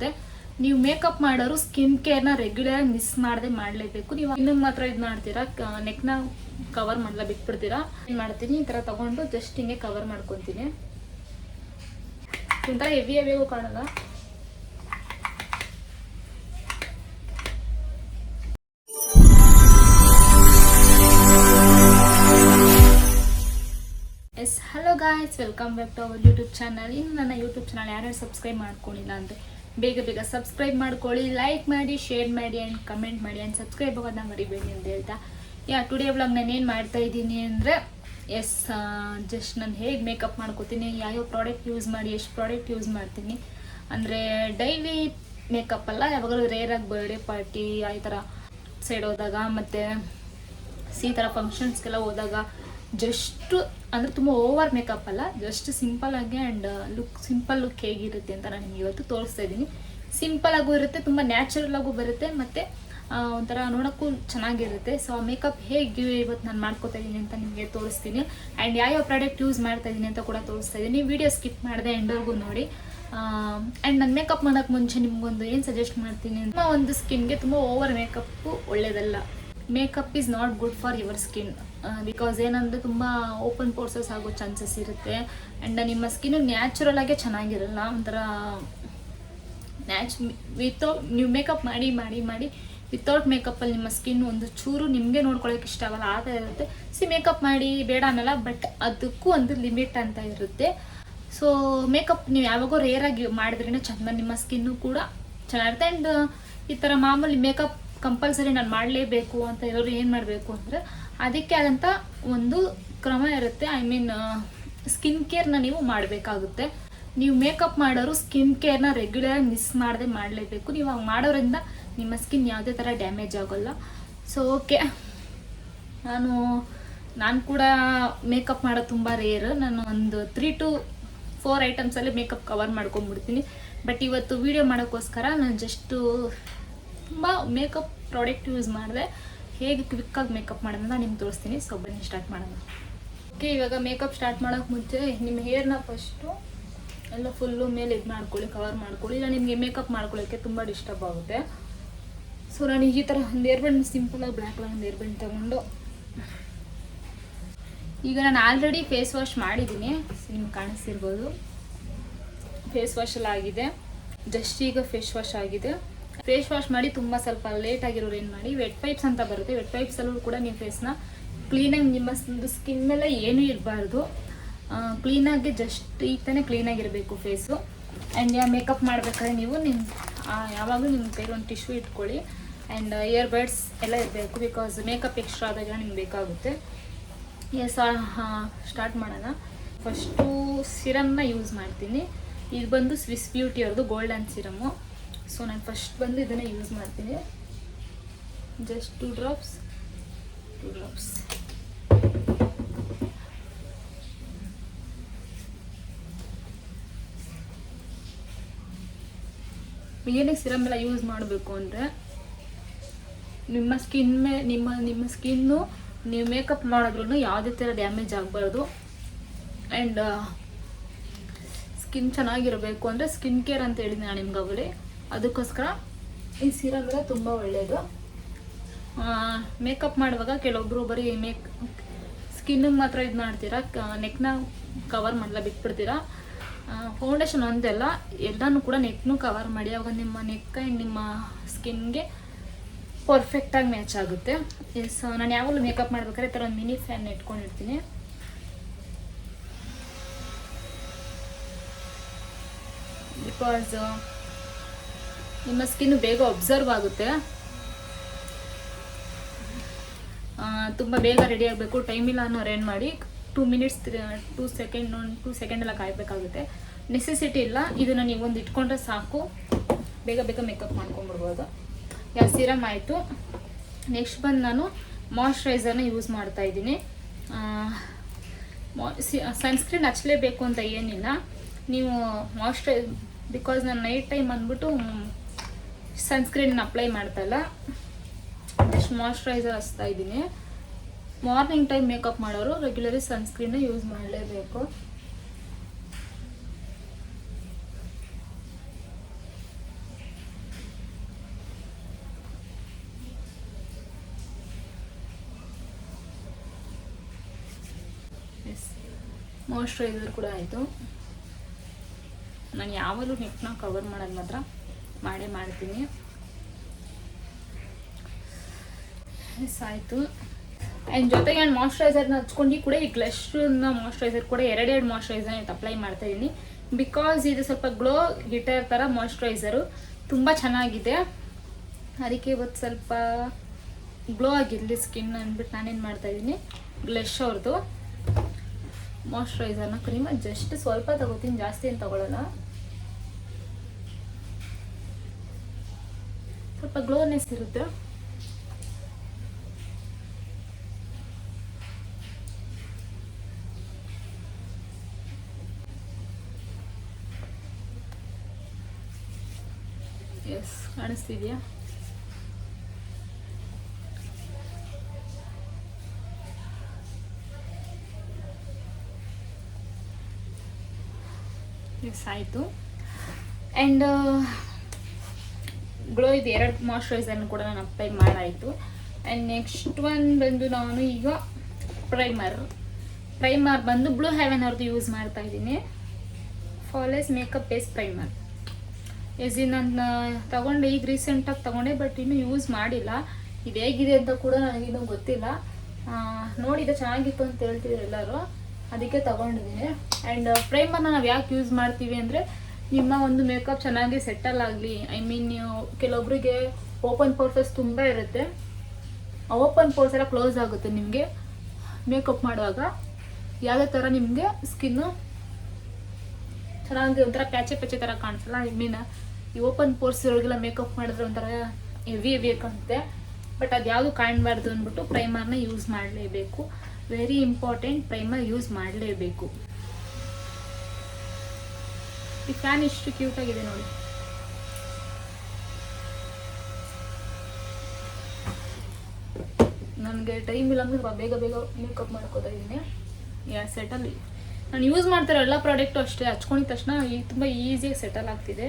ಆಗುತ್ತೆ. ನೀವು ಮೇಕಪ್ ಮಾಡೋರು ಸ್ಕಿನ್ ಕೇರ್ನ ರೆಗ್ಯುಲರ್ ಮಿಸ್ ಮಾಡದೆ ಮಾಡಲೇಬೇಕು. ನೀವು ಇನ್ನೂ ಮಾತ್ರ ಇದು ಮಾಡ್ತೀರಾ, ನೆಕ್ನ ಕವರ್ ಮಾಡಲ್ಲ ಬಿಟ್ಬಿಡ್ತೀರಾ. ಏನು ಮಾಡ್ತೀನಿ, ಈ ಥರ ತಗೊಂಡು ಜಸ್ಟ್ ಹಿಂಗೆ ಕವರ್ ಮಾಡ್ಕೊತೀನಿ. ಒಂಥರ ಹೆವಿಗೂ ಕಾಣಲ್ಲ. Yes hello guys, welcome back to our YouTube channel. ಇನ್ನು ನನ್ನ ಯೂಟ್ಯೂಬ್ ಚಾನಲ್ ಯಾರ್ಯಾರು ಸಬ್ಸ್ಕ್ರೈಬ್ ಮಾಡ್ಕೊಂಡಿಲ್ಲ ಅಂದರೆ ಬೇಗ ಸಬ್ಸ್ಕ್ರೈಬ್ ಮಾಡ್ಕೊಳ್ಳಿ, ಲೈಕ್ ಮಾಡಿ, ಶೇರ್ ಮಾಡಿ ಆ್ಯಂಡ್ ಕಮೆಂಟ್ ಮಾಡಿ ಆ್ಯಂಡ್ ಸಬ್ಸ್ಕ್ರೈಬ್ ಆಗೋದನ್ನ ಮರಿಬೇಡಿ ಅಂತ ಹೇಳ್ತಾ, ಟುಡೇ ವ್ಲಾಗ್ ನಾನು ಏನು ಮಾಡ್ತಾ ಇದ್ದೀನಿ ಅಂದರೆ ಜಸ್ಟ್ ನಾನು ಹೇಗೆ ಮೇಕಪ್ ಮಾಡ್ಕೋತೀನಿ, ಯಾವ್ಯಾವ ಪ್ರಾಡಕ್ಟ್ ಯೂಸ್ ಮಾಡಿ, ಎಷ್ಟು ಪ್ರಾಡಕ್ಟ್ ಯೂಸ್ ಮಾಡ್ತೀನಿ ಅಂದರೆ ಡೈಲಿ ಮೇಕಪ್ ಅಲ್ಲ, ಯಾವಾಗಲೂ ರೇರಾಗಿ ಬರ್ಡೇ ಪಾರ್ಟಿ ಈ ಥರ ಸೈಡ್ ಹೋದಾಗ ಮತ್ತು ಈ ಥರ ಫಂಕ್ಷನ್ಸ್ಗೆಲ್ಲ ಹೋದಾಗ ಜಸ್ಟ್ ಅಂದರೆ ತುಂಬ ಓವರ್ ಮೇಕಪ್ ಅಲ್ಲ, ಜಸ್ಟ್ ಸಿಂಪಲ್ಲಾಗಿ ಆ್ಯಂಡ್ ಸಿಂಪಲ್ ಲುಕ್ ಹೇಗಿರುತ್ತೆ ಅಂತ ನಾನು ನಿಮ್ಗೆ ಇವತ್ತು ತೋರಿಸ್ತಾ ಇದ್ದೀನಿ. ಸಿಂಪಲ್ಲಾಗೂ ಇರುತ್ತೆ, ತುಂಬ ನ್ಯಾಚುರಲಾಗೂ ಬರುತ್ತೆ ಮತ್ತು ಒಂಥರ ನೋಡೋಕ್ಕೂ ಚೆನ್ನಾಗಿರುತ್ತೆ. ಸೊ ಆ ಮೇಕಪ್ ಹೇಗೆ ಇವತ್ತು ನಾನು ಮಾಡ್ಕೋತಾ ಇದ್ದೀನಿ ಅಂತ ನಿಮಗೆ ತೋರಿಸ್ತೀನಿ ಆ್ಯಂಡ್ ಯಾವ್ಯಾವ ಪ್ರಾಡಕ್ಟ್ ಯೂಸ್ ಮಾಡ್ತಾ ಇದ್ದೀನಿ ಅಂತ ಕೂಡ ತೋರಿಸ್ತಾ ಇದ್ದೀನಿ. ವಿಡಿಯೋ ಸ್ಕಿಪ್ ಮಾಡಿದೆ ಎಂಡವರೆಗೂ ನೋಡಿ. ಆ್ಯಂಡ್ ನಾನು ಮೇಕಪ್ ಮಾಡೋಕ್ಕೆ ಮುಂಚೆ ನಿಮ್ಗೊಂದು ಏನು ಸಜೆಸ್ಟ್ ಮಾಡ್ತೀನಿ ಅಂತ, ಒಂದು ಸ್ಕಿನ್ಗೆ ತುಂಬ ಓವರ್ ಮೇಕಪ್ಪು ಒಳ್ಳೆಯದಲ್ಲ. Makeup is not good for your skin because ಏನಂದರೆ ತುಂಬ ಓಪನ್ ಪೋರ್ಸಸ್ ಆಗೋ ಚಾನ್ಸಸ್ ಇರುತ್ತೆ ಆ್ಯಂಡ್ ನಿಮ್ಮ ಸ್ಕಿನ್ನು ನ್ಯಾಚುರಲ್ ಆಗೇ ಚೆನ್ನಾಗಿರಲ್ಲ. ಒಂಥರ ನೀವು ಮೇಕಪ್ ಮಾಡಿ ವಿತೌಟ್ ಮೇಕಪ್ಪಲ್ಲಿ ನಿಮ್ಮ ಸ್ಕಿನ್ ಒಂದು ಚೂರು ನಿಮಗೆ ನೋಡ್ಕೊಳ್ಳೋಕೆ ಇಷ್ಟ ಆಗಲ್ಲ, ಆ ಥರ ಇರುತ್ತೆ. ಮೇಕಪ್ ಮಾಡಿ ಬೇಡ ಅನ್ನಲ್ಲ, ಬಟ್ ಅದಕ್ಕೂ ಒಂದು ಲಿಮಿಟ್ ಅಂತ ಇರುತ್ತೆ. ಸೊ ಮೇಕಪ್ ನೀವು ಯಾವಾಗೋ ರೇರಾಗಿ ಮಾಡಿದ್ರೇ ಚಂದ, ನಿಮ್ಮ ಸ್ಕಿನ್ನು ಕೂಡ ಚೆನ್ನಾಗಿರುತ್ತೆ. ಆ್ಯಂಡ್ ಈ ಥರ ಮಾಮೂಲಿ ಮೇಕಪ್ ಕಂಪಲ್ಸರಿ ನಾನು ಮಾಡಲೇಬೇಕು ಅಂತ ಇರೋರು ಏನು ಮಾಡಬೇಕು ಅಂದರೆ ಅದಕ್ಕೆ ಆದಂಥ ಒಂದು ಕ್ರಮ ಇರುತ್ತೆ. ಐ ಮೀನ್ ಸ್ಕಿನ್ ಕೇರ್ನ ನೀವು ಮಾಡಬೇಕಾಗುತ್ತೆ. ನೀವು ಮೇಕಪ್ ಮಾಡೋರು ಸ್ಕಿನ್ ಕೇರ್ನ ರೆಗ್ಯುಲರ್ ಮಿಸ್ ಮಾಡದೆ ಮಾಡಲೇಬೇಕು. ನೀವು ಹಂಗೆ ಮಾಡೋದ್ರಿಂದ ನಿಮ್ಮ ಸ್ಕಿನ್ ಯಾವುದೇ ಥರ ಡ್ಯಾಮೇಜ್ ಆಗೋಲ್ಲ. ಸೊ ಓಕೆ, ನಾನು ಕೂಡ ಮೇಕಪ್ ಮಾಡೋದು ತುಂಬ ರೇರ್. ನಾನು ಒಂದು 3 to 4 ಐಟಮ್ಸಲ್ಲಿ ಮೇಕಪ್ ಕವರ್ ಮಾಡ್ಕೊಂಡ್ಬಿಡ್ತೀನಿ. ಬಟ್ ಇವತ್ತು ವಿಡಿಯೋ ಮಾಡೋಕ್ಕೋಸ್ಕರ ನಾನು ಜಸ್ಟು ತುಂಬ ಮೇಕಪ್ ಪ್ರಾಡಕ್ಟ್ ಯೂಸ್ ಮಾಡಿದೆ, ಹೇಗೆ ಕ್ವಿಕ್ಕಾಗಿ ಮೇಕಪ್ ಮಾಡೋದು ನಾನು ನಿಮ್ಗೆ ತೋರಿಸ್ತೀನಿ. ಸೊ ಬನ್ನಿ ಸ್ಟಾರ್ಟ್ ಮಾಡೋಣ. ಓಕೆ, ಇವಾಗ ಮೇಕಪ್ ಸ್ಟಾರ್ಟ್ ಮಾಡೋಕ್ಕೆ ಮುಂಚೆ ನಿಮ್ಮ ಹೇರ್ನ ಫಸ್ಟು ಎಲ್ಲ ಫುಲ್ಲು ಮೇಲೆ ಇದು ಮಾಡ್ಕೊಳ್ಳಿ, ಕವರ್ ಮಾಡ್ಕೊಳ್ಳಿ. ಇಲ್ಲ ನಿಮಗೆ ಮೇಕಪ್ ಮಾಡ್ಕೊಳ್ಳೋಕ್ಕೆ ತುಂಬ ಡಿಸ್ಟರ್ಬ್ ಆಗುತ್ತೆ. ಸೊ ನಾನು ಈ ಥರ ಒಂದು ಏರ್ಬೆಂಡ್ ಸಿಂಪಲಾಗಿ ಬ್ಲ್ಯಾಕ್ ಒಂದು ಏರ್ಬೆಂಡ್ ತೊಗೊಂಡು, ಈಗ ನಾನು ಆಲ್ರೆಡಿ ಫೇಸ್ ವಾಶ್ ಮಾಡಿದ್ದೀನಿ, ನಿಮ್ಗೆ ಕಾಣಿಸ್ತಿರ್ಬೋದು. ಫೇಸ್ ವಾಶ್ ಎಲ್ಲ ಆಗಿದೆ, ಜಸ್ಟ್ ಈಗ ಫೇಸ್ ವಾಶ್ ಆಗಿದೆ. ಫೇಸ್ ವಾಶ್ ಮಾಡಿ ತುಂಬ ಸ್ವಲ್ಪ ಲೇಟ್ ಆಗಿರೋರು ಏನು ಮಾಡಿ, ವೆಟ್ ಪೈಪ್ಸ್ ಅಂತ ಬರುತ್ತೆ, ವೆಟ್ ಪೈಪ್ಸಲ್ಲೂ ಕೂಡ ನೀವು ಫೇಸ್ನ ಕ್ಲೀನಾಗಿ, ನಿಮ್ಮ ಸ್ಕಿನ್ ಮೇಲೆ ಏನೂ ಇರಬಾರ್ದು, ಕ್ಲೀನಾಗಿ ಜಸ್ಟ್ ಈ ಥರ ಕ್ಲೀನಾಗಿರಬೇಕು ಫೇಸು. ಆ್ಯಂಡ್ ಮೇಕಪ್ ಮಾಡಬೇಕಾದ್ರೆ ನೀವು ಯಾವಾಗಲೂ ನಿಮ್ಮ ಕೈಗೆ ಒಂದು ಟಿಶ್ಯೂ ಇಟ್ಕೊಳ್ಳಿ ಆ್ಯಂಡ್ ಇಯರ್ಬಡ್ಸ್ ಎಲ್ಲ ಇರಬೇಕು, ಬಿಕಾಸ್ ಮೇಕಪ್ ಎಕ್ಸ್ಟ್ರಾ ಆದಾಗ ನಿಮ್ಗೆ ಬೇಕಾಗುತ್ತೆ. ಸ್ಟಾರ್ಟ್ ಮಾಡೋಣ. ಫಸ್ಟು ಸಿರಮ್ನ ಯೂಸ್ ಮಾಡ್ತೀನಿ. ಇದು ಬಂದು ಸ್ವಿಸ್ ಬ್ಯೂಟಿ ಅವ್ರದ್ದು ಗೋಲ್ಡನ್ ಸಿರಮು. ಸೊ ನಾನು ಫಸ್ಟ್ ಬಂದು ಇದನ್ನೇ ಯೂಸ್ ಮಾಡ್ತೀನಿ. Just 2 drops. ಏನಕ್ಕೆ ಸಿರಮ್ ಎಲ್ಲ ಯೂಸ್ ಮಾಡಬೇಕು ಅಂದರೆ ನಿಮ್ಮ ಸ್ಕಿನ್ ನಿಮ್ಮ ಸ್ಕಿನ್ನು ನೀವು ಮೇಕಪ್ ಮಾಡಿದ್ರೂ ಯಾವುದೇ ಥರ ಡ್ಯಾಮೇಜ್ ಆಗಬಾರ್ದು. ಆ್ಯಂಡ್ ಸ್ಕಿನ್ ಚೆನ್ನಾಗಿರಬೇಕು ಅಂದರೆ ಸ್ಕಿನ್ ಕೇರ್ ಅಂತ ಹೇಳಿದ್ದೀನಿ ನಾನು ನಿಮ್ಗೆ ಅವರೇ, ಅದಕ್ಕೋಸ್ಕರ ಈ ಸಿರಮ್ ಎಲ್ಲ ತುಂಬ ಒಳ್ಳೆಯದು. ಮೇಕಪ್ ಮಾಡುವಾಗ ಕೆಲವೊಬ್ಬರು ಬರೀ ಸ್ಕಿನ್ನಿಗೆ ಮಾತ್ರ ಇದು ಮಾಡ್ತೀರಾ, ನೆಕ್ನ ಕವರ್ ಮಾಡಲ್ಲ ಬಿಟ್ಬಿಡ್ತೀರಾ. ಫೌಂಡೇಶನ್ ಒಂದೆಲ್ಲ, ಎಲ್ಲನೂ ಕೂಡ ನೆಕ್ನೂ ಕವರ್ ಮಾಡಿ, ಆವಾಗ ನಿಮ್ಮ ನೆಕ್ ಆ್ಯಂಡ್ ನಿಮ್ಮ ಸ್ಕಿನ್ಗೆ ಪರ್ಫೆಕ್ಟಾಗಿ ಮ್ಯಾಚ್ ಆಗುತ್ತೆ. ನಾನು ಯಾವಾಗಲೂ ಮೇಕಪ್ ಮಾಡ್ಬೇಕಾದ್ರೆ ಈ ಥರ ಒಂದು ಮಿನಿ ಫ್ಯಾನ್ ಇಟ್ಕೊಂಡಿರ್ತೀನಿ. ಬಿಕಾಸ್ ನಿಮ್ಮ ಸ್ಕಿನ್ನು ಬೇಗ ಅಬ್ಸರ್ವ್ ಆಗುತ್ತೆ. ತುಂಬ ಬೇಗ ರೆಡಿ ಆಗಬೇಕು, ಟೈಮ್ ಇಲ್ಲ ಅನ್ನೋ ರೇನ್ ಮಾಡಿ 2 minutes 2 ಸೆಕೆಂಡ್ ಎಲ್ಲ ಕಾಯಬೇಕಾಗುತ್ತೆ. ನೆಸೆಸಿಟಿ ಇಲ್ಲ, ಇದನ್ನು ನೀವೊಂದು ಇಟ್ಕೊಂಡ್ರೆ ಸಾಕು, ಬೇಗ ಮೇಕಪ್ ಮಾಡ್ಕೊಂಡ್ಬಿಡ್ಬೋದು. ಸಿರಮ್ ಆಯಿತು. ನೆಕ್ಸ್ಟ್ ಬಂದು ನಾನು ಮಾಯ್ಶ್ಚರೈಸರ್ನ ಯೂಸ್ ಮಾಡ್ತಾ ಇದ್ದೀನಿ. ಸನ್ಸ್ಕ್ರೀನ್ ಹಚ್ಚಲೇಬೇಕು ಅಂತ ಏನಿಲ್ಲ, ನೀವು ಬಿಕಾಸ್ ನಾನು ನೈಟ್ ಟೈಮ್ ಅಂದ್ಬಿಟ್ಟು ಸನ್ಸ್ಕ್ರೀನ್ ಅಪ್ಲೈ ಮಾಡ್ತಾಯಿಲ್ಲ, ಜಸ್ಟ್ ಮಾಯ್ಶ್ಚರೈಸರ್ ಹಚ್ತಾ ಇದ್ದೀನಿ. ಮಾರ್ನಿಂಗ್ ಟೈಮ್ ಮೇಕಪ್ ಮಾಡೋರು ರೆಗ್ಯುಲರಿ ಸನ್ಸ್ಕ್ರೀನ್ನ ಯೂಸ್ ಮಾಡಲೇಬೇಕು. ಮಾಯ್ಶ್ಚರೈಸರ್ ಕೂಡ ಆಯಿತು. ನಾನು ಯಾವಾಗಲೂ ನೆಕ್ನ ಕವರ್ ಮಾಡೋದು ಮಾತ್ರ ಮಾಡೇ ಮಾಡ್ತೀನಿ. ಎಸ್ ಆಯಿತು. ಆ್ಯಂಡ್ ಜೊತೆಗೆ ನಾನು ಮಾಯ್ಶ್ಚರೈಸರ್ನ ಹಚ್ಕೊಂಡು ಕೂಡ ಈ ಗ್ಲಶ್ನ ಮಾಯ್ಶ್ಚರೈಸರ್ ಕೂಡ ಎರಡೆರಡು ಮಾಯ್ಶ್ಚರೈಸರ್ ಅಪ್ಲೈ ಮಾಡ್ತಾಯಿದ್ದೀನಿ. ಬಿಕಾಸ್ ಇದು ಸ್ವಲ್ಪ ಗ್ಲೋ ಗಿಟರ್ ಥರ ಮಾಯ್ಶ್ಚರೈಸರು ತುಂಬ ಚೆನ್ನಾಗಿದೆ. ಅದಕ್ಕೆ ಇವತ್ತು ಸ್ವಲ್ಪ ಗ್ಲೋ ಆಗಿರಲಿ ಸ್ಕಿನ್ ಅಂದ್ಬಿಟ್ಟು ನಾನೇನು ಮಾಡ್ತಾಯಿದ್ದೀನಿ, ಗ್ಲಶ್ ಅವ್ರದ್ದು ಮಾಯ್ಶ್ಚರೈಸರ್ನ ಕ್ರೀಮ್ ಜಸ್ಟ್ ಸ್ವಲ್ಪ ತಗೋತೀನಿ, ಜಾಸ್ತಿ ಏನು ತಗೊಳ್ಳಲ್ಲ. ಸ್ವಲ್ಪ ಗ್ಲೋನೆಸ್ ಇರುತ್ತೆ. ಎಸ್, ಕಾಣಿಸ್ತಿದೆಯಾ? ಎಸ್ ಆಯಿತು. ಆ್ಯಂಡ್ ಗ್ಲೋ ಇದು ಎರಡು ಮಾಯ್ಶ್ಚರೈಸರ್ನ ಕೂಡ ನಾನು ಅಪ್ಲೈ ಮಾಡಾಯಿತು. ಆ್ಯಂಡ್ ನೆಕ್ಸ್ಟ್ ಒನ್ ಬಂದು ನಾನು ಈಗ ಪ್ರೈಮರ್ ಬಂದು ಬ್ಲೂ ಹೆವೆನ್ ಅವ್ರದ್ದು ಯೂಸ್ ಮಾಡ್ತಾ ಇದ್ದೀನಿ. ಫಾಲೆಸ್ ಮೇಕಪ್ ಬೇಸ್ ಪ್ರೈಮರ್. ನಾನು ತಗೊಂಡೆ, ಈಗ ರೀಸೆಂಟಾಗಿ ತಗೊಂಡೆ, ಬಟ್ ಇನ್ನೂ ಯೂಸ್ ಮಾಡಿಲ್ಲ. ಇದು ಹೇಗಿದೆ ಅಂತ ಕೂಡ ನನಗಿನ್ನೂ ಗೊತ್ತಿಲ್ಲ. ನೋಡಿದೆ ಚೆನ್ನಾಗಿತ್ತು ಅಂತ ಹೇಳ್ತಿದ್ರು ಎಲ್ಲರೂ, ಅದಕ್ಕೆ ತಗೊಂಡಿದ್ದೀನಿ. ಆ್ಯಂಡ್ ಪ್ರೈಮರ್ನ ನಾವು ಯಾಕೆ ಯೂಸ್ ಮಾಡ್ತೀವಿ ಅಂದರೆ, ನಿಮ್ಮ ಒಂದು ಮೇಕಪ್ ಚೆನ್ನಾಗಿ ಸೆಟಲ್ ಆಗಲಿ. ಐ ಮೀನ್ ಕೆಲವೊಬ್ಬರಿಗೆ ಓಪನ್ ಪೋರ್ಸಸ್ ತುಂಬ ಇರುತ್ತೆ, ಆ ಓಪನ್ ಪೋರ್ಸ್ ಎಲ್ಲ ಕ್ಲೋಸ್ ಆಗುತ್ತೆ ನಿಮಗೆ ಮೇಕಪ್ ಮಾಡುವಾಗ. ಯಾವುದೇ ಥರ ನಿಮಗೆ ಸ್ಕಿನ್ನು ಚೆನ್ನಾಗಿ ಒಂಥರ ಪ್ಯಾಚೆ ಥರ ಕಾಣಿಸಲ್ಲ. ಐ ಮೀನ್ ಈ ಓಪನ್ ಪೋರ್ಸ್ ಇರೋರಿಗೆಲ್ಲ ಮೇಕಪ್ ಮಾಡಿದ್ರೆ ಒಂಥರ ಹೆವಿ ಕಾಣುತ್ತೆ. ಬಟ್ ಅದು ಯಾವುದು ಕಾಣಬಾರ್ದು ಅಂದ್ಬಿಟ್ಟು ಪ್ರೈಮರ್ನ ಯೂಸ್ ಮಾಡಲೇಬೇಕು. ವೆರಿ ಇಂಪಾರ್ಟೆಂಟ್, ಪ್ರೈಮರ್ ಯೂಸ್ ಮಾಡಲೇಬೇಕು. ಈ ಫ್ಯಾನ್ ಇಷ್ಟು ಕ್ಯೂಟಾಗಿದೆ ನೋಡಿ. ನನಗೆ ಟೈಮ್ ಇಲ್ಲ ಅಂದರೆ ಬೇಗ ಮೇಕಪ್ ಮಾಡ್ಕೋತಾ ಇದ್ದೀನಿ. ಸೆಟಲ್ ನಾನು ಯೂಸ್ ಮಾಡ್ತಾರೆ ಎಲ್ಲ ಪ್ರಾಡಕ್ಟು ಅಷ್ಟೇ, ಹಚ್ಕೊಂಡಿದ ತಕ್ಷಣ ತುಂಬ ಈಸಿಯಾಗಿ ಸೆಟಲ್ ಆಗ್ತಿದೆ.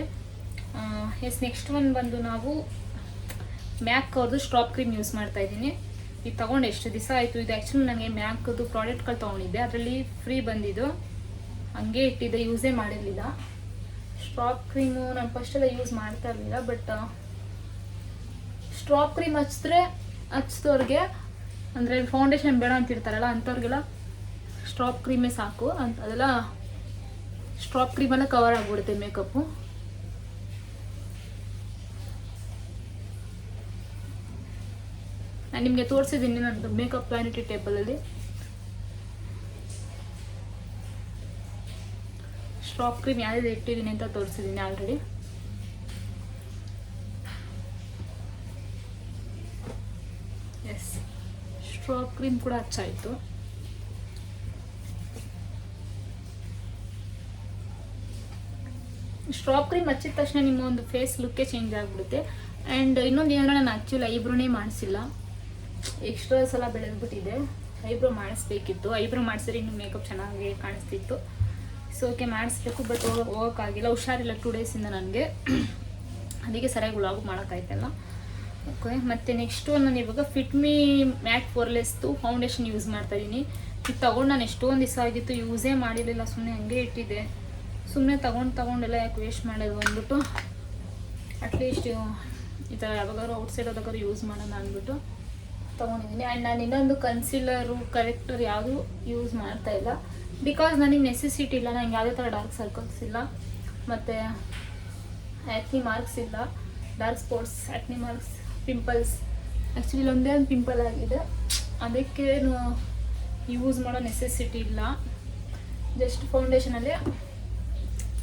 ಎಸ್, ನೆಕ್ಸ್ಟ್ ಒನ್ ಬಂದು ನಾವು ಮ್ಯಾಕ್ ಅವ್ರದ್ದು ಸ್ಟ್ರಾಪ್ ಕ್ರೀಮ್ ಯೂಸ್ ಮಾಡ್ತಾ ಇದ್ದೀನಿ. ಇದು ತೊಗೊಂಡು ಎಷ್ಟು ದಿವಸ ಆಯಿತು. ಇದು ಆ್ಯಕ್ಚುಲಿ ನನಗೆ ಮ್ಯಾಕ್ದು ಪ್ರಾಡಕ್ಟ್ಗಳು ತೊಗೊಂಡಿದ್ದೆ, ಅದರಲ್ಲಿ ಫ್ರೀ ಬಂದಿದ್ದು, ಹಂಗೆ ಇಟ್ಟಿದ್ದೆ, ಯೂಸೇ ಮಾಡಿರಲಿಲ್ಲ. ಸ್ಟ್ರಾಪ್ ಕ್ರೀಮು ನಾನು ಫಸ್ಟೆಲ್ಲ ಯೂಸ್ ಮಾಡ್ತಾ ಇರಲಿಲ್ಲ, ಬಟ್ ಸ್ಟ್ರಾಪ್ ಕ್ರೀಮ್ ಹಚ್ಚಿದವ್ರಿಗೆ ಅಂದರೆ ಫೌಂಡೇಶನ್ ಬೇಡ ಅಂತಿರ್ತಾರಲ್ಲ ಅಂಥವ್ರಿಗೆಲ್ಲ ಸ್ಟ್ರಾಪ್ ಕ್ರೀಮೇ ಸಾಕು ಅಂತ. ಅದೆಲ್ಲ ಸ್ಟ್ರಾಪ್ ಕ್ರೀಮೆಲ್ಲ ಕವರ್ ಆಗಿಬಿಡುತ್ತೆ ಮೇಕಪ್ಪು. ನಾನು ನಿಮಗೆ ತೋರಿಸಿದ್ದೀನಿ ನನ್ನ ಮೇಕಪ್ ವ್ಯಾನಿಟಿ ಟೇಬಲಲ್ಲಿ. ಸ್ಟ್ರಾಪ್ ಕ್ರೀಮ್ ಯಾವ್ದು ಇಟ್ಟಿದ್ದೀನಿ ಅಂತ ತೋರಿಸಿದ್ದೀನಿ ಆಲ್ರೆಡಿ. ಎಸ್, ಸ್ಟ್ರಾಪ್ ಕ್ರೀಮ್ ಕೂಡ ಹಚ್ಚಾಯಿತು. ಸ್ಟ್ರಾಪ್ ಕ್ರೀಮ್ ಹಚ್ಚಿದ ತಕ್ಷಣ ನಿಮ್ಮ ಒಂದು ಫೇಸ್ ಲುಕ್ಕೇ ಚೇಂಜ್ ಆಗಿಬಿಡುತ್ತೆ. ಆ್ಯಂಡ್ ಇನ್ನೊಂದು ಏನಂದರೆ ನಾನು ಆ್ಯಕ್ಚುಲಿ ಐಬ್ರೋನೇ ಮಾಡಿಸಿಲ್ಲ, ಎಕ್ಸ್ಟ್ರಾಸ್ ಎಲ್ಲ ಬೆಳೆದ್ಬಿಟ್ಟಿದೆ. ಐಬ್ರೋ ಮಾಡಿಸ್ಬೇಕಿತ್ತು, ಐಬ್ರೋ ಮಾಡಿಸಿದ್ರೆ ಇನ್ನು ಮೇಕಪ್ ಚೆನ್ನಾಗಿ ಕಾಣಿಸ್ತಿತ್ತು. ಸೊ ಓಕೆ ಮಾಡಿಸ್ಬೇಕು, ಬಟ್ ಹೋಗೋಕ್ಕಾಗಿಲ್ಲ, ಹುಷಾರಿಲ್ಲ 2 ಡೇಸಿಂದ ನನಗೆ, ಅದಕ್ಕೆ ಸರಿಯಾಗಿ ವ್ಲಾಗ್ ಮಾಡೋಕ್ಕಾಯ್ತಲ್ಲ. ಓಕೆ, ಮತ್ತು ನೆಕ್ಸ್ಟು ನಾನು ಇವಾಗ ಫಿಟ್ಮಿ ಮ್ಯಾಟ್ ಪೋರ್ಲೆಸ್ದು ಫೌಂಡೇಶನ್ ಯೂಸ್ ಮಾಡ್ತಾಯಿದ್ದೀನಿ. ಇದು ತೊಗೊಂಡು ನಾನು ಎಷ್ಟೊಂದು ದಿವಸ ಆಗಿತ್ತು, ಯೂಸೇ ಮಾಡಿರಲಿಲ್ಲ, ಸುಮ್ಮನೆ ಹಂಗೆ ಇಟ್ಟಿದ್ದೆ. ಸುಮ್ಮನೆ ತೊಗೊಂಡೆಲ್ಲ ಯಾಕೆ ವೇಸ್ಟ್ ಮಾಡೋದು ಅಂದ್ಬಿಟ್ಟು ಅಟ್ಲೀಸ್ಟ್ ಈ ಥರ ಯಾವಾಗಾದ್ರು ಔಟ್ಸೈಡ್ ಹೋದಾಗಾದ್ರು ಯೂಸ್ ಮಾಡೋಣ ಅಂದ್ಬಿಟ್ಟು ತೊಗೊಂಡಿದ್ದೀನಿ. ಆ್ಯಂಡ್ ನಾನು ಇನ್ನೊಂದು ಕನ್ಸಿಲರು ಕರೆಕ್ಟರ್ ಯಾವುದೂ ಯೂಸ್ ಮಾಡ್ತಾಯಿಲ್ಲ, ಬಿಕಾಸ್ ನನಗೆ ನೆಸೆಸಿಟಿ ಇಲ್ಲ. ನನಗೆ ಯಾವುದೇ ಥರ ಡಾರ್ಕ್ ಸರ್ಕಲ್ಸ್ ಇಲ್ಲ, ಮತ್ತು ಆ್ಯಕ್ನಿ ಮಾರ್ಕ್ಸ್ ಇಲ್ಲ, dark spots, acne marks, pimples. Actually ಒಂದೇ ಒಂದು ಪಿಂಪಲ್ ಆಗಿದೆ, ಅದಕ್ಕೇನು ಯೂಸ್ ಮಾಡೋ ನೆಸೆಸಿಟಿ ಇಲ್ಲ. ಜಸ್ಟ್ ಫೌಂಡೇಶನಲ್ಲೇ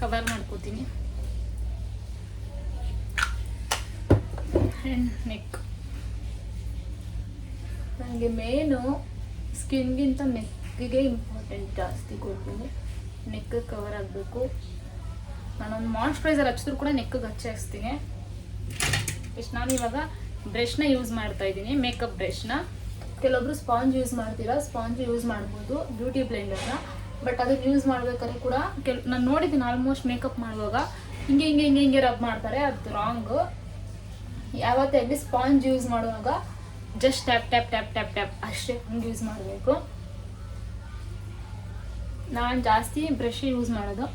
ಕವರ್ ಮಾಡ್ಕೋತೀನಿ. ಆ್ಯಂಡ್ ನೆಕ್, ನನಗೆ ಮೇನು ಸ್ಕಿನ್ಗಿಂತ ನೆಕ್ಕಿಗೆ ಇಂಪಾರ್ಟೆಂಟ್ ಜಾಸ್ತಿ ಕೊಡ್ತೀನಿ. ನೆಕ್ ಕವರ್ ಆಗಬೇಕು. ನಾನೊಂದು ಮಾಯ್ಶ್ಚರೈಸರ್ ಹಚ್ಚಿದ್ರು ಕೂಡ ನೆಕ್ಕಿಗೆ ಹಚ್ಚಿಸ್ತೀನಿ. ಇಷ್ಟು ನಾನು ಇವಾಗ ಬ್ರಷ್ನ ಯೂಸ್ ಮಾಡ್ತಾ ಇದ್ದೀನಿ, ಮೇಕಪ್ ಬ್ರಷ್ನ. ಕೆಲವೊಬ್ರು ಸ್ಪಾಂಜ್ ಯೂಸ್ ಮಾಡ್ತೀರಾ, ಸ್ಪಾಂಜ್ ಯೂಸ್ ಮಾಡ್ಬೋದು, ಬ್ಯೂಟಿ ಬ್ಲೆಂಡರ್ನ. ಬಟ್ ಅದನ್ನು ಯೂಸ್ ಮಾಡ್ಬೇಕಾದ್ರೆ ಕೂಡ ನಾನು ನೋಡಿದ್ದೀನಿ ಆಲ್ಮೋಸ್ಟ್ ಮೇಕಪ್ ಮಾಡುವಾಗ ಹಿಂಗೆ ರಬ್ ಮಾಡ್ತಾರೆ, ಅದು ರಾಂಗು. ಯಾವತ್ತೇ ಆಗಲಿ ಸ್ಪಾಂಜ್ ಯೂಸ್ ಮಾಡುವಾಗ just tap tap tap tap tap ಅಷ್ಟೇ, ಹಂಗೆ ಯೂಸ್ ಮಾಡಬೇಕು. ನಾನು ಜಾಸ್ತಿ ಬ್ರಷ್ ಯೂಸ್ ಮಾಡೋದು.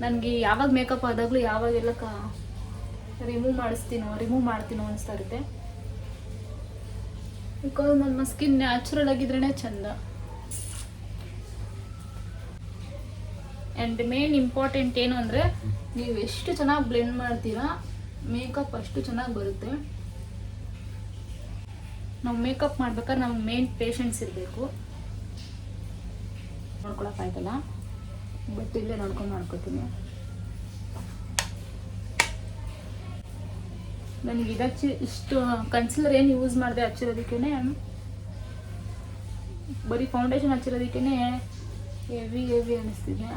ನನಗೆ ಯಾವಾಗ ಮೇಕಪ್ ಆದಾಗಲೂ ಯಾವಾಗೆಲ್ಲ ರಿಮೂವ್ ಮಾಡ್ತೀನೋ ಅನಿಸ್ತಾ ಇರುತ್ತೆ. ಬಿಕಾಸ್ ನಮ್ಮ ಸ್ಕಿನ್ ನ್ಯಾಚುರಲ್ ಆಗಿದ್ರೇ ಚಂದ. ಆ್ಯಂಡ್ ಮೇನ್ ಇಂಪಾರ್ಟೆಂಟ್ ಏನು ಅಂದರೆ, ನೀವು ಎಷ್ಟು ಚೆನ್ನಾಗಿ ಬ್ಲೆಂಡ್ ಮಾಡ್ತೀರಾ ಮೇಕಪ್ ಅಷ್ಟು ಚೆನ್ನಾಗಿ ಬರುತ್ತೆ. ನಾವು ಮೇಕಪ್ ಮಾಡ್ಬೇಕಾದ್ರೆ ನಮ್ಗೆ ಮೇನ್ ಪೇಷನ್ಸ್ ಇರಬೇಕು. ನೋಡ್ಕೊಳಕ್ಕಾಯ್ತಲ್ಲ, ಬಟ್ ಇಲ್ಲೇ ಮಾಡ್ಕೊತೀನಿ. ನನಗೆ ಇಷ್ಟು ಕನ್ಸಿಲರ್ ಏನು ಯೂಸ್ ಮಾಡಿದೆ ಹಚ್ಚಿರೋದಕ್ಕೇ, ಬರೀ ಫೌಂಡೇಶನ್ ಹಚ್ಚಿರೋದಕ್ಕೇ ಹೆವಿ ಅನ್ನಿಸ್ತಿದೆ.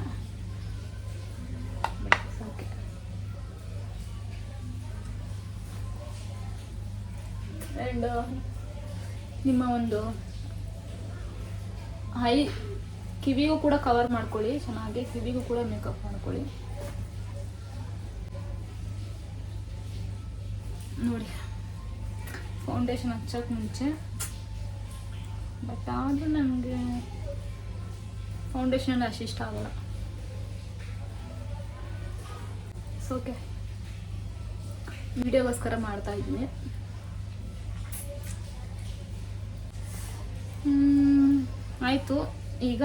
ಓಕೆ, ಆ್ಯಂಡ್ ನಿಮ್ಮ ಒಂದು ಕಿವಿಗೂ ಕೂಡ ಕವರ್ ಮಾಡ್ಕೊಳ್ಳಿ ಚೆನ್ನಾಗಿ. ಕಿವಿಗೂ ಕೂಡ ಮೇಕಪ್ ಮಾಡ್ಕೊಳ್ಳಿ. ನೋಡಿ, ಫೌಂಡೇಶನ್ ಹಚ್ಚೋಕೆ ಮುಂಚೆ, ಬಟ್ ಆದರೂ ನನಗೆ ಫೌಂಡೇಶನ್ ಅಷ್ಟು ಇಷ್ಟ ಆಗಲ್ಲ. ಓಕೆ, ವಿಡಿಯೋಗೋಸ್ಕರ ಮಾಡ್ತಾ ಇದ್ದೀನಿ. ಆಯಿತು, ಈಗ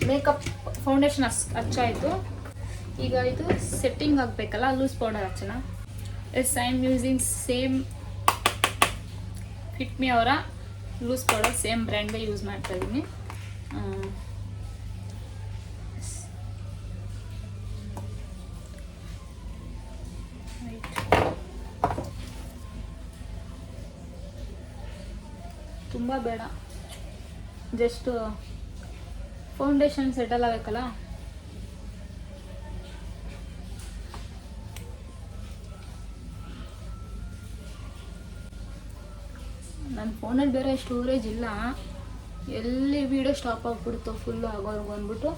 ಮೇಕಪ್ ಫೌಂಡೇಶನ್ ಹಚ್ಚಾಯಿತು. ಈಗ ಇದು ಸೆಟ್ಟಿಂಗ್ ಆಗಬೇಕಲ್ಲ, ಲೂಸ್ ಪೌಡರ್ ಹಚ್ಚೋಣ. Yes, I am using same Fit Me ಅವರ ಲೂಸ್ ಪೌಡರ್, ಸೇಮ್ ಬ್ರ್ಯಾಂಡೇ ಯೂಸ್ ಮಾಡ್ತಾ ಇದ್ದೀನಿ. ತುಂಬ ಬೇಡ, ಜಸ್ಟ್ ಫೌಂಡೇಶನ್ ಸೆಟಲ್ ಆಗಬೇಕಲ್ಲ. ನನ್ನ ಫೋನಲ್ಲಿ ಬೇರೆ ಸ್ಟೋರೇಜ್ ಇಲ್ಲ, ಎಲ್ಲಿ ವೀಡಿಯೋ ಸ್ಟಾಪ್ ಆಗಿಬಿಡ್ತು ಫುಲ್ಲು ಆಗೋರ್ಗು ಅಂದ್ಬಿಟ್ಟು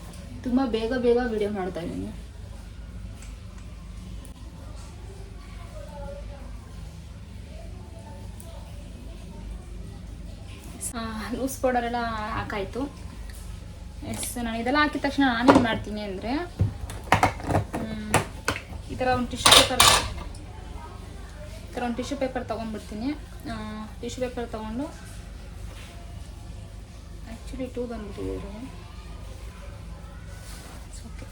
ತುಂಬ ಬೇಗ ವೀಡಿಯೋ ಮಾಡ್ತಾಯಿದ್ದೀನಿ. ಲೂಸ್ ಪೌಡರ್ ಎಲ್ಲ ಹಾಕಾಯಿತು. ಎಸ್, ನಾನು ಇದೆಲ್ಲ ಹಾಕಿದ ತಕ್ಷಣ ನಾನೇನು ಮಾಡ್ತೀನಿ ಅಂದರೆ, ಈ ಥರ ಒಂದು ಟಿಶ್ಯೂ ಪೇಪರ್ ತೊಗೊಂಡ್ಬಿಡ್ತೀನಿ. ಟಿಶ್ಯೂ ಪೇಪರ್ ತೊಗೊಂಡು, ಆ್ಯಕ್ಚುಲಿ 2 ಬಂದ್ಬಿಟ್ಟಿದೆ. ಓಕೆ,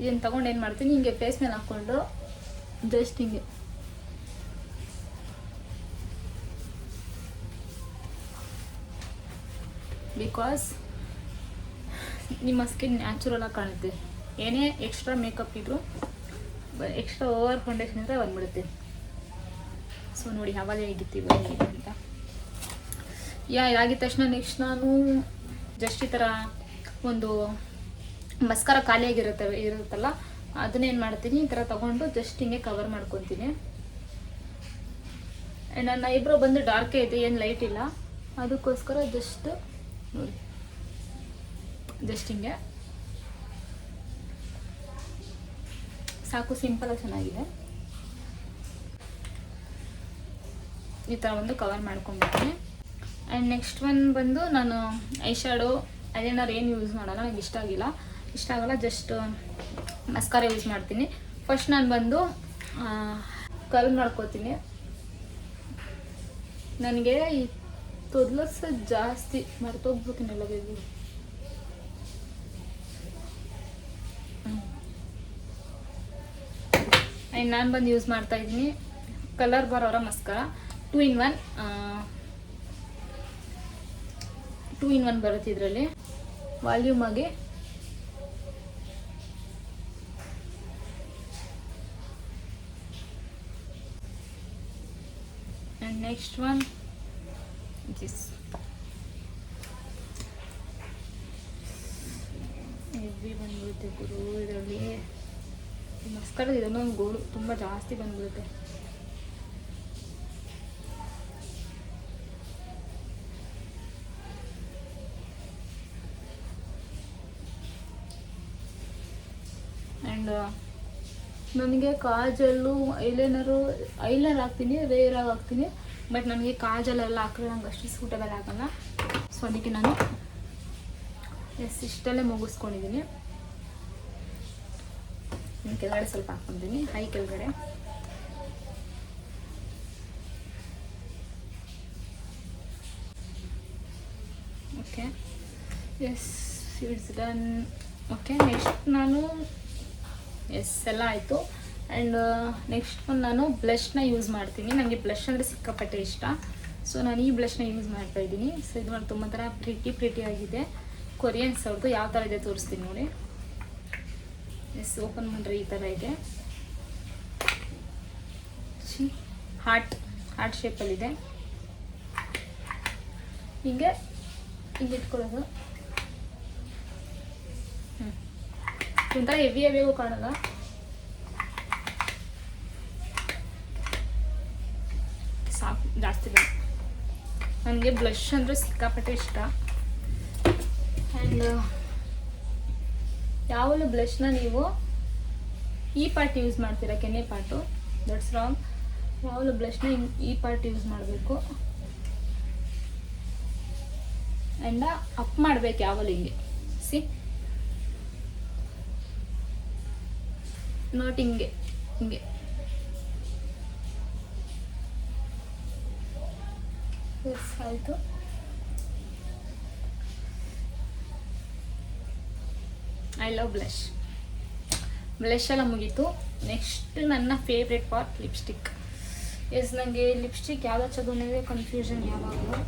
ಇದನ್ನು ತೊಗೊಂಡು ಏನು ಮಾಡ್ತೀನಿ, ಹಿಂಗೆ ಫೇಸ್ ಮೇಲೆ ಹಾಕ್ಕೊಂಡು ಜಸ್ಟ್ ಹಿಂಗೆ ಬಿಕಾಸ್ ನಿಮ್ಮ ಸ್ಕಿನ್ ನ್ಯಾಚುರಲ್ ಆಗಿ ಕಾಣುತ್ತೆ. ಏನೇ ಎಕ್ಸ್ಟ್ರಾ ಮೇಕಪ್ ಇದ್ದರೂ, ಎಕ್ಸ್ಟ್ರಾ ಓವರ್ ಫೌಂಡೇಶನ್ ಇದ್ದರೆ ಬಂದ್ಬಿಡುತ್ತೆ. ಸೊ ನೋಡಿ ಯಾವಾಗ ಹೇಗಿತ್ತೀವಿ ಅಂತ. ಇದಾಗಿದ್ದ ತಕ್ಷಣ ನೆಕ್ಸ್ಟ್ ನಾನು ಜಸ್ಟ್ ಈ ಥರ ಒಂದು ಮಸ್ಕಾರ ಇರುತ್ತಲ್ಲ, ಅದನ್ನೇನು ಮಾಡ್ತೀನಿ, ಈ ಥರ ತೊಗೊಂಡು ಜಸ್ಟ್ ಹಿಂಗೆ ಕವರ್ ಮಾಡ್ಕೊತೀನಿ. ನನ್ನ ಐಬ್ರೋ ಬಂದು ಡಾರ್ಕೇ ಇದೆ, ಏನು ಲೈಟ್ ಇಲ್ಲ, ಅದಕ್ಕೋಸ್ಕರ ಜಸ್ಟ್ ನೋಡಿ, ಜಸ್ಟ್ ಹಿಂಗೆ ಸಾಕು, ಸಿಂಪಲಾಗಿ ಚೆನ್ನಾಗಿದೆ. ಈ ಥರ ಒಂದು ಕವರ್ ಮಾಡ್ಕೊಂಡ್ಬಿಡ್ತೀನಿ. ಆ್ಯಂಡ್ ನೆಕ್ಸ್ಟ್ ಒನ್ ಬಂದು, ನಾನು ಐ ಶ್ಯಾಡೋ ಐಲೈನರ್ ಏನು ಯೂಸ್ ಮಾಡಲ್ಲ, ನನಗೆ ಇಷ್ಟ ಆಗಲ್ಲ, ಜಸ್ಟ್ ಮಸ್ಕಾರ ಯೂಸ್ ಮಾಡ್ತೀನಿ. ಫಸ್ಟ್ ನಾನು ಬಂದು ಕರ್ಲ್ ಮಾಡ್ಕೋತೀನಿ. ನನಗೆ ಈ ತೊದ್ಲಸ ಜಾಸ್ತಿ ಮರ್ತೋಗ್ಬಿಡ್ತೀನಿ ಎಲ್ಲ ಬೇಗ. ಆ್ಯಂಡ್ ನಾನು ಬಂದು ಯೂಸ್ ಮಾಡ್ತಾ ಇದ್ದೀನಿ ಕಲರ್ ಬರೋರ ಮಸ್ಕಾರ 2 in 1 ಬರುತ್ತೆ ಇದರಲ್ಲಿ. ವಾಲ್ಯೂಮ್ ಆಗಿ and next one this heavy ಬಂದ್ಬಿಡುತ್ತೆ ಗುರು ಇದರಲ್ಲಿ. ಮಸ್ಕರ ಇದನ್ನೊಂದು ಗೋಳು ತುಂಬ ಜಾಸ್ತಿ ಬಂದ್ಬಿಡುತ್ತೆ. ಆ್ಯಂಡ್ ನನಗೆ ಕಾಜಲ್ಲು ಐಲೈನರ್ ಹಾಕ್ತೀನಿ, ರೇರಾಗಿ ಹಾಕ್ತೀನಿ. ಬಟ್ ನನಗೆ ಕಾಜಲೆಲ್ಲ ಹಾಕಿದ್ರೆ ನಂಗೆ ಅಷ್ಟು ಸೂಟಬಲ್ ಆಗಲ್ಲ. ಸೊ ಅದಕ್ಕೆ ನಾನು ಇಷ್ಟಲ್ಲೇ ಮುಗಿಸ್ಕೊಂಡಿದ್ದೀನಿ. ಕೆಳಗಡೆ ಸ್ವಲ್ಪ ಹಾಕ್ಕೊತೀನಿ, ಹೈ ಕೆಳಗಡೆ. Okay, yes it's done. Okay, next ನಾನು ಎಲ್ಲ ಆಯಿತು. ಆ್ಯಂಡ್ ನೆಕ್ಸ್ಟ್ ನಾನು ಬ್ಲಷ್ನ ಯೂಸ್ ಮಾಡ್ತೀನಿ. ನನಗೆ ಬ್ಲಷ್ ಅಂದರೆ ಸಿಕ್ಕಾಪಟ್ಟೆ ಇಷ್ಟ. ಸೊ ನಾನು ಈ ಬ್ಲಷ್ನ ಯೂಸ್ ಮಾಡ್ತಾಯಿದ್ದೀನಿ. ಸೊ ಇದು ಮಾಡಿ ತುಂಬ ಥರ ಪ್ರಿಟಿ ಆಗಿದೆ. ಕೊರಿಯನ್ಸ್ ಅವ್ರದ್ದು ಯಾವ ಥರ ಇದೆ ತೋರಿಸ್ತೀನಿ ನೋಡಿ. ಓಪನ್ ಮಾಡ್ರಿ, ಈ ಥರ ಇದೆ. ಹಾರ್ಟ್ ಶೇಪಲ್ಲಿದೆ. ಹಿಂಗೆ ಇಟ್ಕೊಳ್ಳೋದು. ಒಂಥರ ಹೆವಿಯಾಗೂ ಕಾಣಲ್ಲ. ಸಾಕು, ಜಾಸ್ತಿ ಬೇಕು. ನನಗೆ ಬ್ಲಷ್ ಅಂದರೆ ಸಿಕ್ಕಾಪಟ್ಟೆ ಇಷ್ಟ. ಆ್ಯಂಡ್ ಯಾವಾಗಲೂ ಬ್ಲಷ್ನ ನೀವು ಈ ಪಾರ್ಟ್ ಯೂಸ್ ಮಾಡ್ತೀರಾ, ಕೆನೆ ಪಾರ್ಟು. That's wrong. ಯಾವಾಗಲೂ ಬ್ಲಷ್ನ ಈ ಪಾರ್ಟ್ ಯೂಸ್ ಮಾಡಬೇಕು. ಆ್ಯಂಡ್ ಅಪ್ ಮಾಡಬೇಕು ಯಾವಾಗಲೂ ಹಿಂಗೆ. ಸಿ, ನಾಟ್ ಹಿಂಗೆ ಎಸ್ ಆಯಿತು. ಐ ಲವ್ ಬ್ಲಷ್ ಎಲ್ಲ ಮುಗೀತು. ನೆಕ್ಸ್ಟ್ ನನ್ನ ಫೇವ್ರೆಟ್ ಪಾರ್ಟ್ ಲಿಪ್ಸ್ಟಿಕ್. ಎಸ್, ನನಗೆ ಲಿಪ್ಸ್ಟಿಕ್ ಯಾವ್ದು ಹಚ್ಚೋದು ಅನ್ನೋದೇ ಕನ್ಫ್ಯೂಷನ್ ಯಾವಾಗಲೂ.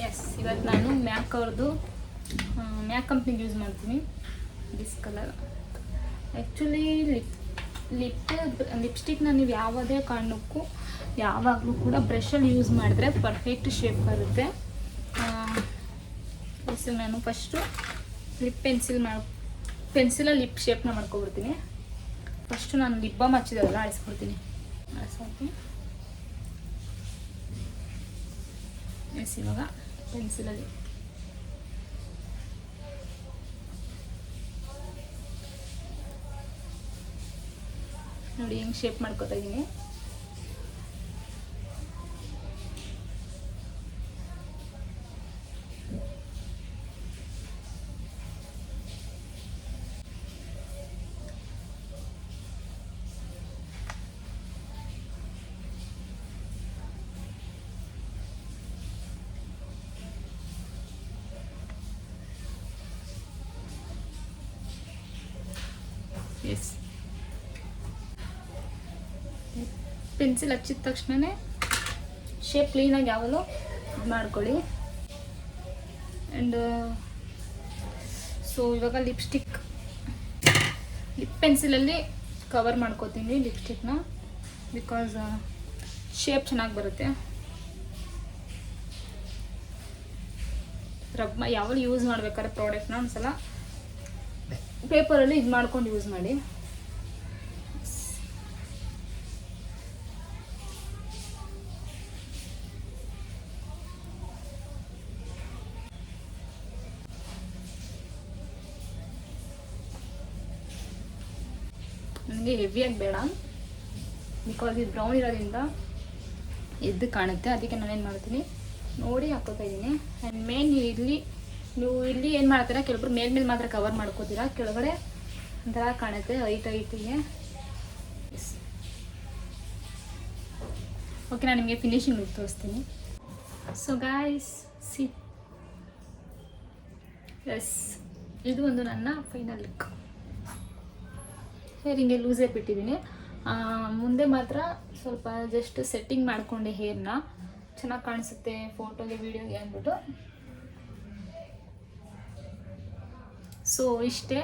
ಎಸ್, ಇವತ್ತು ನಾನು ಮ್ಯಾಕ್ ಅವ್ರದ್ದು ಕಂಪ್ನಿಗೆ ಯೂಸ್ ಮಾಡ್ತೀನಿ. ದಿಸ್ ಕಲರ್ ಆ್ಯಕ್ಚುಲಿ ಲಿಪ್ಸ್ಟಿಕ್ನ ನೀವು ಯಾವುದೇ ಕಾರಣಕ್ಕೂ ಯಾವಾಗಲೂ ಕೂಡ ಬ್ರಷಲ್ಲಿ ಯೂಸ್ ಮಾಡಿದ್ರೆ ಪರ್ಫೆಕ್ಟ್ ಶೇಪ್ ಬರುತ್ತೆ. ನಾನು ಫಸ್ಟು ಪೆನ್ಸಿಲಲ್ಲಿ ಲಿಪ್ ಶೇಪ್ನ ಮಾಡ್ಕೊಬಿಡ್ತೀನಿ. ಫಸ್ಟು ನಾನು ಲಿಪ್ ಬಾಮ್ ಹಚ್ಚಿದೆಲ್ಲ ಅಳಿಸ್ಬಿಡ್ತೀನಿ. ಎಸ್, ಇವಾಗ ಪೆನ್ಸಿಲಲ್ಲಿ ನೋಡಿ ಹೆಂಗೆ ಶೇಪ್ ಮಾಡ್ಕೊತಾ ಇದ್ದೀನಿ. ಎಸ್, ಪೆನ್ಸಿಲ್ ಹಚ್ಚಿದ ತಕ್ಷಣವೇ ಶೇಪ್ ಕ್ಲೀನಾಗಿ ಯಾವಾಗಲೂ ಇದು ಮಾಡ್ಕೊಳ್ಳಿ. ಆ್ಯಂಡ್ ಸೊ ಇವಾಗ ಲಿಪ್ ಪೆನ್ಸಿಲಲ್ಲಿ ಕವರ್ ಮಾಡ್ಕೋತೀನಿ ಲಿಪ್ಸ್ಟಿಕ್ನ. ಬಿಕಾಸ್ ಶೇಪ್ ಚೆನ್ನಾಗಿ ಬರುತ್ತೆ. ಯಾವಾಗಲೂ ಯೂಸ್ ಮಾಡ್ಬೇಕಾದ್ರೆ ಪ್ರಾಡಕ್ಟ್ನ ಒಂದ್ಸಲ ಪೇಪರಲ್ಲಿ ಇದು ಮಾಡ್ಕೊಂಡು ಯೂಸ್ ಮಾಡಿ. ನನಗೆ ಹೆವಿಯಾಗಿ ಬೇಡ, ಬಿಕಾಸ್ ಇದು ಬ್ರೌನ್ ಇರೋದ್ರಿಂದ ಎದ್ದು ಕಾಣುತ್ತೆ. ಅದಕ್ಕೆ ನಾನೇನು ಮಾಡ್ತೀನಿ ನೋಡಿ ಹಾಕೋತಾ ಇದ್ದೀನಿ. ಆ್ಯಂಡ್ ಮೇನ್ ನೀವು ಇಲ್ಲಿ ಏನು ಮಾಡ್ತೀರಾ, ಕೆಲವೊಬ್ರು ಮೇಲ್ಮೇಲೆ ಮಾತ್ರ ಕವರ್ ಮಾಡ್ಕೋತೀರಾ, ಕೆಳಗಡೆ ಒಂಥರ ಕಾಣುತ್ತೆ ಹೈಟಿಗೆ. ಎಸ್, ಓಕೆ, ನಾನು ನಿಮಗೆ ಫಿನಿಶಿಂಗ್ ಲುಕ್ ತೋರಿಸ್ತೀನಿ. ಸೊ ಗಾಯ್ಸ್, ಸಿ, ಎಸ್, ಇದು ಒಂದು ನನ್ನ ಫೈನಲ್ ಲುಕ್. ಹೇರ್ ಹಿಂಗೆ ಲೂಸೇ ಬಿಟ್ಟಿದ್ದೀನಿ. ಮುಂದೆ ಮಾತ್ರ ಸ್ವಲ್ಪ ಜಸ್ಟ್ ಸೆಟ್ಟಿಂಗ್ ಮಾಡಿಕೊಂಡೆ ಹೇರ್ನ, ಚೆನ್ನಾಗಿ ಕಾಣಿಸುತ್ತೆ ಫೋಟೋಗೆ ವೀಡಿಯೋಗೆ ಅಂದ್ಬಿಟ್ಟು. ಸೊ ಇಷ್ಟೇ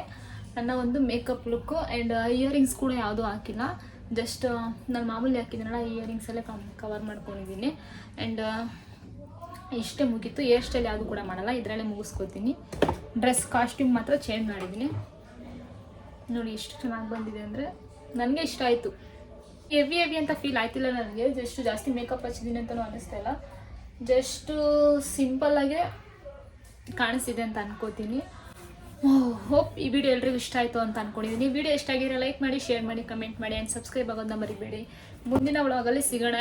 ನನ್ನ ಒಂದು ಮೇಕಪ್ ಲುಕ್ಕು. ಆ್ಯಂಡ್ ಇಯರಿಂಗ್ಸ್ ಕೂಡ ಯಾವುದೂ ಹಾಕಿಲ್ಲ, ಜಸ್ಟ್ ನಾನು ಮಾಮೂಲಿ ಹಾಕಿದ್ದೀನಲ್ಲ ಇಯರಿಂಗ್ಸಲ್ಲೇ ಕವರ್ ಮಾಡ್ಕೊಂಡಿದ್ದೀನಿ. ಆ್ಯಂಡ್ ಇಷ್ಟೇ ಮುಗೀತು. ಹೇರ್ ಸ್ಟೈಲ್ ಯಾವುದು ಕೂಡ ಮಾಡಲ್ಲ, ಇದರಲ್ಲೇ ಮುಗಿಸ್ಕೊತೀನಿ. ಡ್ರೆಸ್ ಕಾಸ್ಟ್ಯೂಮ್ ಮಾತ್ರ ಚೇಂಜ್ ಮಾಡಿದ್ದೀನಿ. ನೋಡಿ ಎಷ್ಟು ಚೆನ್ನಾಗಿ ಬಂದಿದೆ ಅಂದರೆ ನನಗೆ ಇಷ್ಟ ಆಯಿತು. ಹೆವಿ ಅಂತ ಫೀಲ್ ಆಯ್ತಿಲ್ಲ ನನಗೆ. ಜಸ್ಟ್ ಜಾಸ್ತಿ ಮೇಕಪ್ ಹಚ್ಚಿದ್ದೀನಿ ಅಂತಲೂ ಅನ್ನಿಸ್ತಾ ಇಲ್ಲ, ಜಸ್ಟು ಸಿಂಪಲ್ಲಾಗೆ ಕಾಣಿಸ್ತಿದೆ ಅಂತ ಅನ್ಕೋತೀನಿ. ಓಹ್, ಹೋಪ್ ಈ ವಿಡಿಯೋ ಎಲ್ರಿಗೂ ಇಷ್ಟ ಆಯಿತು ಅಂತ ಅನ್ಕೊಂಡಿದ್ದೀನಿ. ವಿಡಿಯೋ ಇಷ್ಟ ಆಗಿರೋ ಲೈಕ್ ಮಾಡಿ, ಶೇರ್ ಮಾಡಿ, ಕಮೆಂಟ್ ಮಾಡಿ ಆ್ಯಂಡ್ ಸಬ್ಸ್ಕ್ರೈಬ್ ಆಗೋದನ್ನ ಮರಿಬೇಡಿ. ಮುಂದಿನ ವ್ಲಾಗಲ್ಲಿ ಸಿಗೋಣ.